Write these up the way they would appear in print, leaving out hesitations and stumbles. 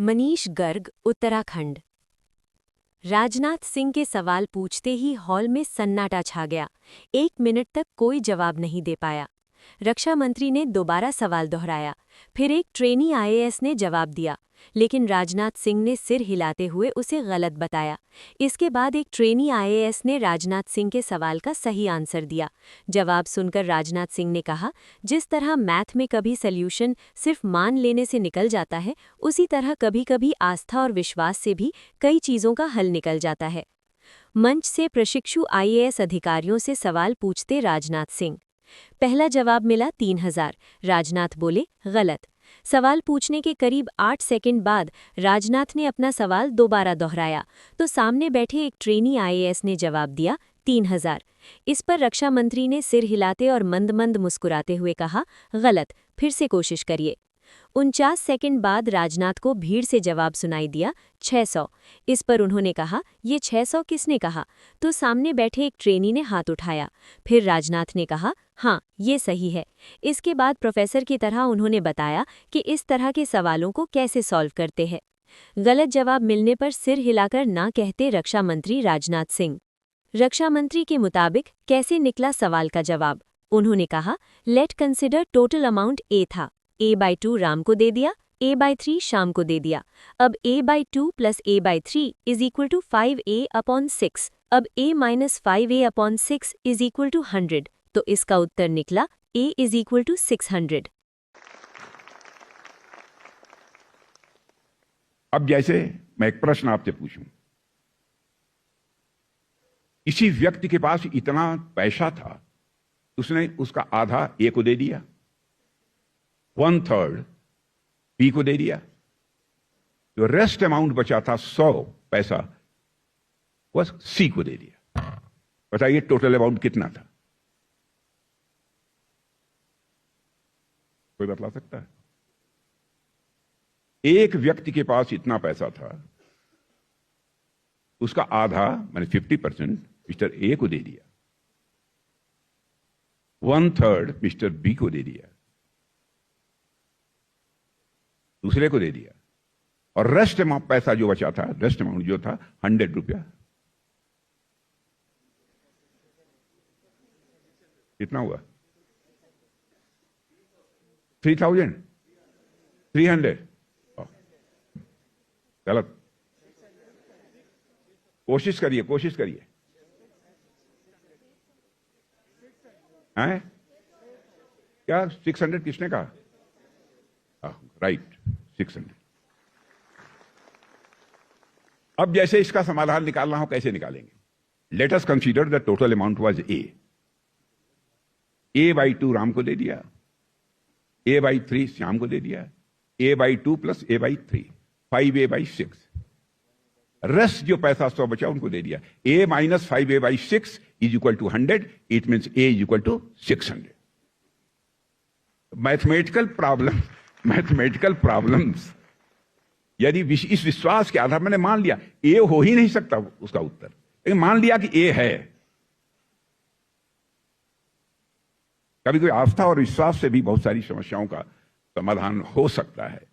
मनीष गर्ग, उत्तराखंड। राजनाथ सिंह के सवाल पूछते ही हॉल में सन्नाटा छा गया। 1 मिनट तक कोई जवाब नहीं दे पाया। रक्षा मंत्री ने दोबारा सवाल दोहराया। फिर एक ट्रेनी आईएएस ने जवाब दिया, लेकिन राजनाथ सिंह ने सिर हिलाते हुए उसे गलत बताया। इसके बाद एक ट्रेनी आईएएस ने राजनाथ सिंह के सवाल का सही आंसर दिया। जवाब सुनकर राजनाथ सिंह ने कहा, जिस तरह मैथ में कभी सॉल्यूशन सिर्फ मान लेने से निकल जाता है, उसी तरह कभी कभी आस्था और विश्वास से भी कई चीज़ों का हल निकल जाता है। मंच से प्रशिक्षु आईएएस अधिकारियों से सवाल पूछते राजनाथ सिंह। पहला जवाब मिला 3000। राजनाथ बोले, गलत। सवाल पूछने के करीब 8 सेकंड बाद राजनाथ ने अपना सवाल दोबारा दोहराया तो सामने बैठे एक ट्रेनी आईएएस ने जवाब दिया 3000। इस पर रक्षा मंत्री ने सिर हिलाते और मंद मंद मुस्कुराते हुए कहा, गलत, फिर से कोशिश करिए। 49 सेकंड बाद राजनाथ को भीड़ से जवाब सुनाई दिया, 600। इस पर उन्होंने कहा, ये 600 किसने कहा? तो सामने बैठे एक ट्रेनी ने हाथ उठाया। फिर राजनाथ ने कहा, हाँ, ये सही है। इसके बाद प्रोफेसर की तरह उन्होंने बताया कि इस तरह के सवालों को कैसे सॉल्व करते हैं। गलत जवाब मिलने पर सिर हिलाकर ना कहते रक्षा मंत्री राजनाथ सिंह। रक्षा मंत्री के मुताबिक कैसे निकला सवाल का जवाब? उन्होंने कहा, लेट कंसिडर टोटल अमाउंट ए था। a/2 राम को दे दिया, a/3 शाम को दे दिया। अब a/2 + a/3 = 5a/6। अब a - 5a/6 = 100। तो इसका उत्तर निकला a = 600। अब जैसे मैं एक प्रश्न आपसे पूछूं, किसी व्यक्ति के पास इतना पैसा था, उसने उसका आधा ए को दे दिया, 1/3 बी को दे दिया, जो रेस्ट अमाउंट बचा था 100 पैसा वह सी को दे दिया। बताइए टोटल अमाउंट कितना था? कोई बतला सकता है? एक व्यक्ति के पास इतना पैसा था, उसका आधा मैंने 50% मिस्टर ए को दे दिया, 1/3 मिस्टर बी को दे दिया, दूसरे को दे दिया, और रेस्ट अमाउंट पैसा जो बचा था, रेस्ट अमाउंट जो था 100 रुपया। कितना हुआ? 3,300। गलत। कोशिश करिए, कोशिश करिए। हैं? क्या 600 किसने कहा? राइट, 600। अब जैसे इसका समाधान निकालना हो, कैसे निकालेंगे? Let us consider the total amount was a/2 Ram को दे दिया, a/3 श्याम को दे दिया, a/2 + a/3 5a/6। रेस्ट जो पैसा 100 बचा उनको दे दिया। a - 5a/6 = 100। It means a = 600। Mathematical problems यदि इस विश्वास के आधार मैंने मान लिया ए हो ही नहीं सकता उसका उत्तर, लेकिन मान लिया कि ए है। कभी कोई आस्था और विश्वास से भी बहुत सारी समस्याओं का समाधान हो सकता है,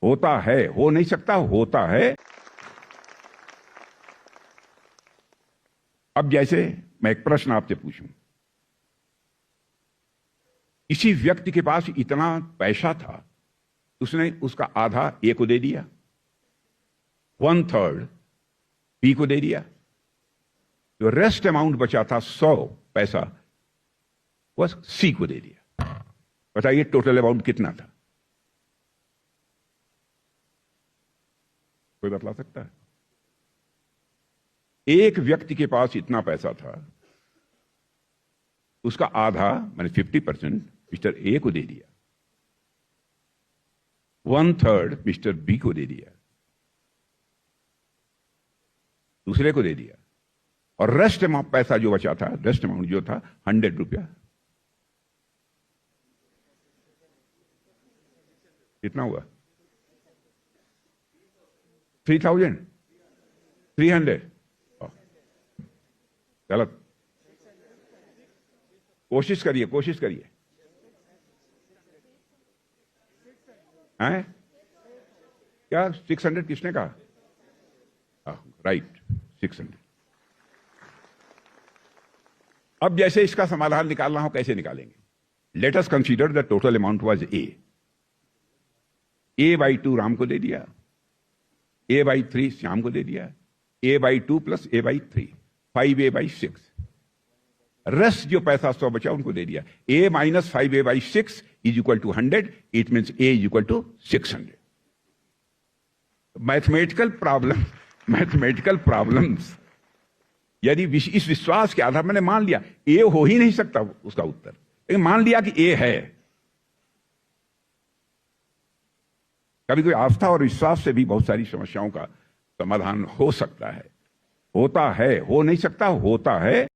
होता है, हो नहीं सकता, होता है। अब जैसे मैं एक प्रश्न आपसे पूछूं, किसी व्यक्ति के पास इतना पैसा था, उसने उसका आधा ए को दे दिया, 1/3 बी को दे दिया, जो रेस्ट अमाउंट बचा था 100 पैसा वह सी को दे दिया। बताइए टोटल अमाउंट कितना था? कोई बतला सकता है? एक व्यक्ति के पास इतना पैसा था, उसका आधा मैंने 50% मिस्टर ए को दे दिया, 1/3 मिस्टर बी को दे दिया, दूसरे को दे दिया, और रेस्ट अमाउंट पैसा जो बचा था, रेस्ट अमाउंट जो था 100 रुपया। कितना हुआ? 3,300। गलत। कोशिश करिए, कोशिश करिए। हैं? क्या 600 किसने कहा? राइट, 600। अब जैसे इसका समाधान निकालना हो, कैसे निकालेंगे? Let us consider the total amount was a/2 Ram को दे दिया, a/3 श्याम को दे दिया, a/2 plus a/3, 5a/6। Rest जो पैसा 100 बचा उनको दे दिया। a minus 5a/6 is equal to 100, it means a is equal to 600। Mathematical problems यदि इस विश्वास के आधार मैंने मान लिया ए हो ही नहीं सकता उसका उत्तर, लेकिन मान लिया कि ए है। कभी कोई आस्था और विश्वास से भी बहुत सारी समस्याओं का समाधान हो सकता है, होता है, हो नहीं सकता, होता है।